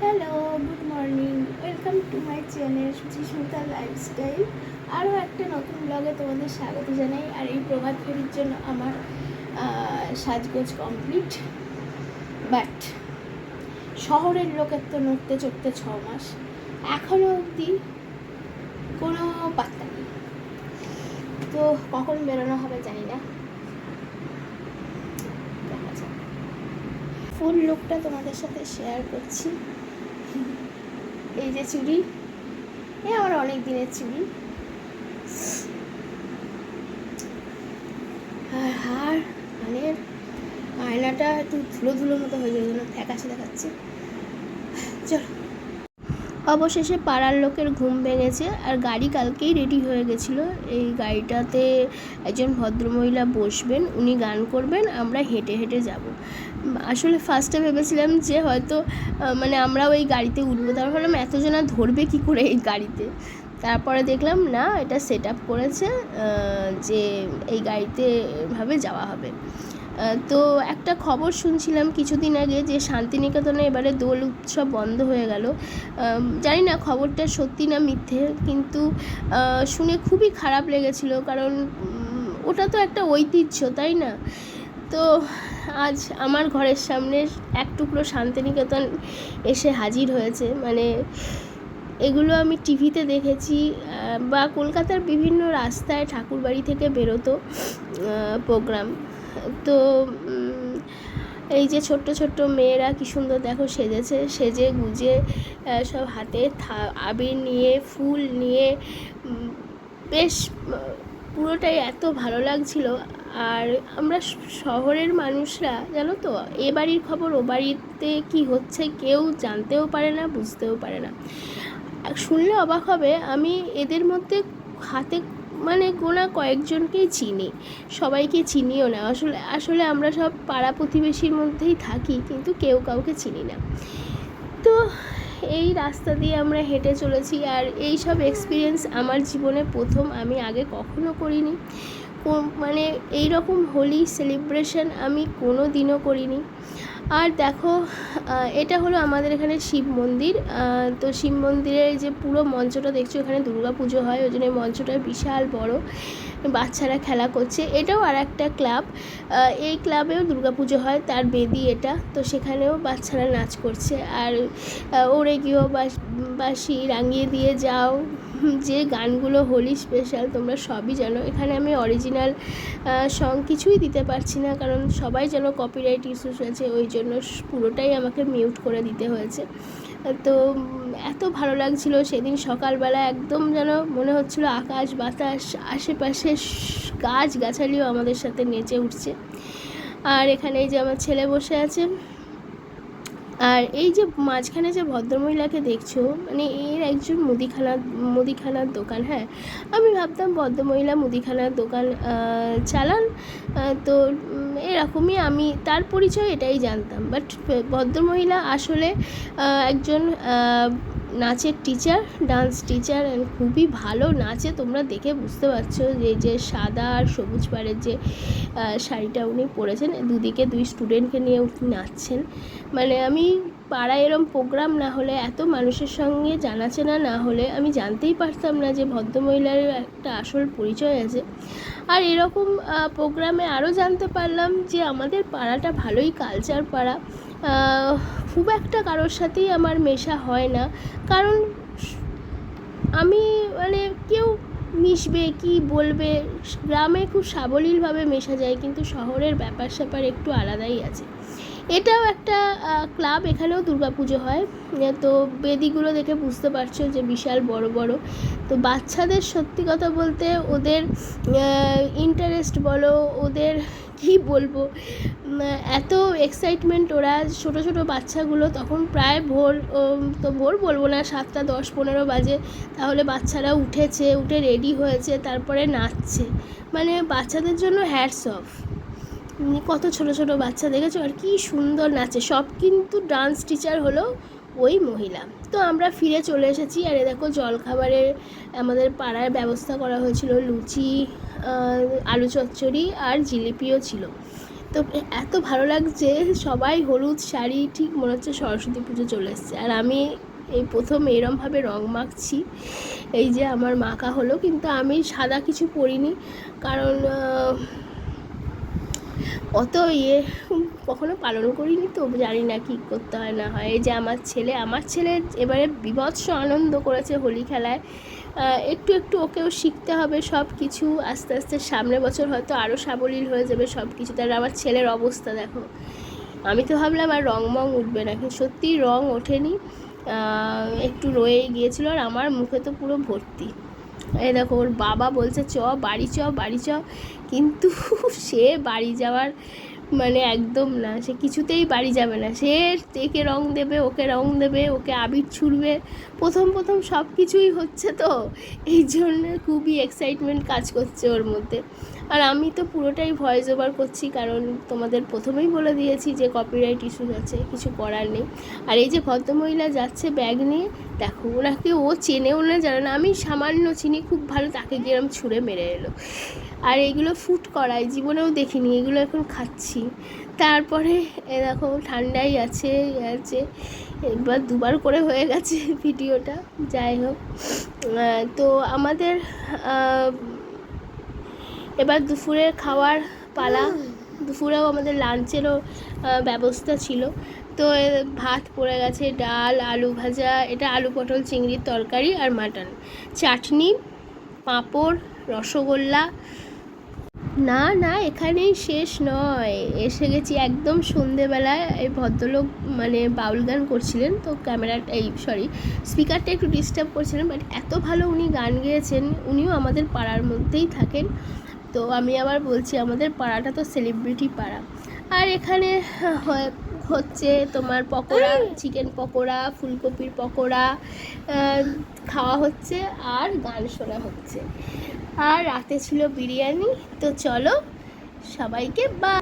Hello, good morning, welcome to my channel Suchismita lifestyle. আরও একটা নতুন ব্লগে তোমাদের স্বাগত জানাই। আর এই প্রভাত ফেরির জন্য আমার সাজগোজ কমপ্লিট, বাট শহরের লোকের তো নড়তে চড়তে 6 মাস, এখনও অবধি কোনো পাত্তা নেই। তো কখন বেরোনো হবে জানি না, দেখা যাক। ফুল লুকটা তোমাদের সাথে শেয়ার করছি। এই যে চুড়ি, আমার অনেক দিনের চুড়ি, আর হার কানের আয়নাটা একটু ধুলো ধুলো মতো হয়ে যাবে, যেন ফ্যাকাশে দেখাচ্ছে। চলো, অবশেষে পাড়ার লোকের ঘুম ভেঙেছে আর গাড়ি কালকেই রেডি হয়ে গেছিলো। এই গাড়িটাতে একজন ভদ্রমহিলা বসবেন, উনি গান করবেন, আমরা হেঁটে হেঁটে যাব। আসলে ফার্স্টে ভেবেছিলাম যে হয়তো আমরাও এই গাড়িতে উঠবো, তারপর ভাবলাম এতজনা ধরবে কী করে এই গাড়িতে। তারপরে দেখলাম না, এটা সেট আপ করেছে যে এই গাড়িতে এভাবে যাওয়া হবে। তো একটা খবর শুনছিলাম কিছুদিন আগে যে শান্তিনিকেতনে এবারে দোল উৎসব বন্ধ হয়ে গেল। জানি না খবরটা সত্যি না মিথ্যে, কিন্তু শুনে খুবই খারাপ লেগেছিলো, কারণ ওটা তো একটা ঐতিহ্য, তাই না? তো আজ আমার ঘরের সামনে এক টুকরো শান্তিনিকেতন এসে হাজির হয়েছে। এগুলো আমি টিভিতে দেখেছি, বা কলকাতার বিভিন্ন রাস্তায় ঠাকুরবাড়ি থেকে বেরোতো প্রোগ্রাম। তো এই যে ছোট্ট ছোট্ট মেয়েরা কী সুন্দর দেখো সেজেছে, সেজে গুজে সব হাতে আবির নিয়ে ফুল নিয়ে, বেশ পুরোটাই এত ভালো লাগছিল। আর আমরা শহরের মানুষরা জানো তো, এ বাড়ির খবর ও বাড়িতে কী হচ্ছে কেউ জানতেও পারে না, বুঝতেও পারে না। শুনলে অবাক হবে, আমি এদের মধ্যে হাতে গোনা কয়েকজনকেই চিনি, সবাইকে চিনিও না। আসলে আমরা সব পাড়া প্রতিবেশীর মধ্যেই থাকি, কিন্তু কেউ কাউকে চিনি না। তো এই রাস্তা দিয়ে আমরা হেঁটে চলেছি, আর এই সব এক্সপিরিয়েন্স আমার জীবনে প্রথম, আমি আগে কখনো করিনি। এই রকম হোলি সেলিব্রেশন আমি কোনো দিনও করিনি। আর দেখো, এটা হলো আমাদের এখানে শিব মন্দির। তো শিব মন্দিরের যে পুরো মঞ্চটা দেখছো, এখানে দুর্গা পুজো হয়, ওই জন্য মঞ্চটা বিশাল বড়, বাচ্চারা খেলা করছে। এটাও আর একটা ক্লাব, এই ক্লাবেও দুর্গা পুজো হয়, তার বেদি এটা। তো সেখানেও বাচ্চারা নাচ করছে, আর ওরে গৃহবাসী রাঙিয়ে দিয়ে যাও, যে গানগুলো হোলি স্পেশাল তোমরা সবই জানো। এখানে আমি অরিজিনাল সং কিছুই দিতে পারছি না, কারণ সবাই যেন কপিরাইট ইস্যুস আছে, ওই জন্য পুরোটাই আমাকে মিউট করে দিতে হয়েছে। তো এত ভালো লাগছিল সেদিন সকালবেলা, একদম যেন মনে হচ্ছিল আকাশ বাতাস, আশেপাশে গাছগাছালিও আমাদের সাথে নেচে উঠছে। আর এখানে এই যে আমার ছেলে বসে আছে, আর এই যে মাঝখানে যে ভদ্রমহিলাকে দেখছো, এর একজন মুদিখানার দোকান। হ্যাঁ, আমি ভাবতাম ভদ্রমহিলা মুদিখানার দোকান চালান, তো এরকমই আমি তার পরিচয় এটাই জানতাম। বাট ভদ্রমহিলা আসলে একজন নাচের টিচার, ডান্স টিচার, খুবই ভালো নাচে, তোমরা দেখে বুঝতে পারছো। যে সাদা আর সবুজ পাড়ের যে শাড়িটা উনি পরেছেন, দুদিকে দুই স্টুডেন্টকে নিয়ে উনি নাচছেন। আমি পাড়ায় এরম প্রোগ্রাম না হলে, এত মানুষের সঙ্গে জানাচেনা না হলে আমি জানতেই পারতাম না যে ভদ্রমহিলার একটা আসল পরিচয় আছে। আর এরকম প্রোগ্রামে আরও জানতে পারলাম যে আমাদের পাড়াটা ভালোই কালচার পাড়া। খুব একটা কারোর সাথেই আমার মেশা হয় না, কারণ আমি কেউ মিশবে কি বলবে, গ্রামে খুব সাবলীলভাবে মেশা যায়, কিন্তু শহরের ব্যাপার স্যাপার একটু আলাদাই আছে। এটাও একটা ক্লাব, এখানেও দুর্গাপুজো হয়। তো বেদিগুলো দেখে বুঝতে পারছো যে বিশাল বড় বড়। তো বাচ্চাদের সত্যি কথা বলতে ওদের ইন্টারেস্ট বলো, ওদের কী বলবো, এত এক্সাইটমেন্ট। ওরা ছোটো ছোটো বাচ্চাগুলো তখন প্রায় ভোর, তো ভোর বলবো না, 7টা 10-15 বাজে, তাহলে বাচ্চারা উঠে রেডি হয়েছে, তারপরে নাচছে। বাচ্চাদের জন্য হ্যাটস অফ। কত ছোট ছোট বাচ্চা দেখেছো, আর কি সুন্দর নাচে। সব কিন্তু ডান্স টিচার হলো ওই মহিলা। তো আমরা ফিরে চলে এসেছি, আর দেখো জলখাবারের আমাদের পাড়ায় ব্যবস্থা করা হয়েছিল, লুচি, আলু চচ্চড়ি আর জিলিপিও ছিল। তো এত ভালো লাগছে, সবাই হলুদ শাড়ি, ঠিক মনে হচ্ছে সরস্বতী পুজো চলে এসছে। আর আমি এই প্রথম এরমভাবে রং মাখছি, এই যে আমার মাখা হলো, কিন্তু আমি সাদা কিছু পরিনি, কারণ অত কখনো পালন করিনি, তো জানি না কী করতে হয় না হয়। এই যে আমার ছেলে এবারে বীভৎস আনন্দ করেছে হোলি খেলায়। একটু একটু ওকেও শিখতে হবে সব কিছু, আস্তে আস্তে সামনের বছর হয়তো আরও সাবলীল হয়ে যাবে সব কিছু। তাহলে আমার ছেলের অবস্থা দেখো, আমি তো ভাবলাম আর রং মং উঠবে না, কিন্তু সত্যিই রং ওঠেনি, একটু রয়েই গিয়েছিলো। আর আমার মুখে তো পুরো ভর্তি। এই দেখো, ওর বাবা বলছে বাড়ি চ, কিন্তু সে বাড়ি যাওয়ার মানে একদম না, সে কিছুতেই বাড়ি যাবে না। সে একে রং দেবে, ওকে রং দেবে, ওকে আবির ছুড়বে। প্রথম সব কিছুই হচ্ছে, তো এই জন্য খুবই এক্সাইটমেন্ট কাজ করছে ওর মধ্যে। আর আমি তো পুরোটাই ভয়েস ওভার করছি, কারণ তোমাদের প্রথমেই বলে দিয়েছি যে কপিরাইট ইস্যু আছে, কিছু করার নেই। আর এই যে ভদ্রমহিলা যাচ্ছে ব্যাগ নিয়ে, দেখো ওনাকে ও চেনেও না জানে না, আমি সামান্য চিনি খুব ভালো, তাকে গিয়ে এরম ছুঁড়ে মেরে এলো। আর এইগুলো ফুড করাই জীবনেও দেখিনি, এগুলো এখন খাচ্ছি। তারপরে এ দেখো ঠান্ডাই আছে, এবার দুবার করে হয়ে গেছে ভিডিওটা। যাই হোক, তো আমাদের এবার দুপুরের খাওয়ার পালা। দুপুরেও আমাদের লাঞ্চেরও ব্যবস্থা ছিল। তো ভাত পড়ে গেছে, ডাল, আলু ভাজা, এটা আলু পটল চিংড়ির তরকারি, আর মাটন, চাটনি, পাঁপড়, রসগোল্লা। না এখানেই শেষ নয়, এসে গেছি একদম সন্ধেবেলায়। এই ভদ্রলোক মানে বাউল গান করছিলেন, তো স্পিকারটা একটু ডিস্টার্ব করছিলেন, বাট এত ভালো উনি গান গেয়েছেন। উনিও আমাদের পাড়ার মধ্যেই থাকেন। তো আমি আবার বলছি, আমাদের পাড়াটা তো সেলিব্রিটি পাড়া। আর এখানে হচ্ছে তোমার পকোড়া, চিকেন পকোড়া, ফুলকপির পকোড়া খাওয়া হচ্ছে, আর গান শোনা হচ্ছে। আর রাতে ছিল বিরিয়ানি। তো চলো, সবাইকে বাই।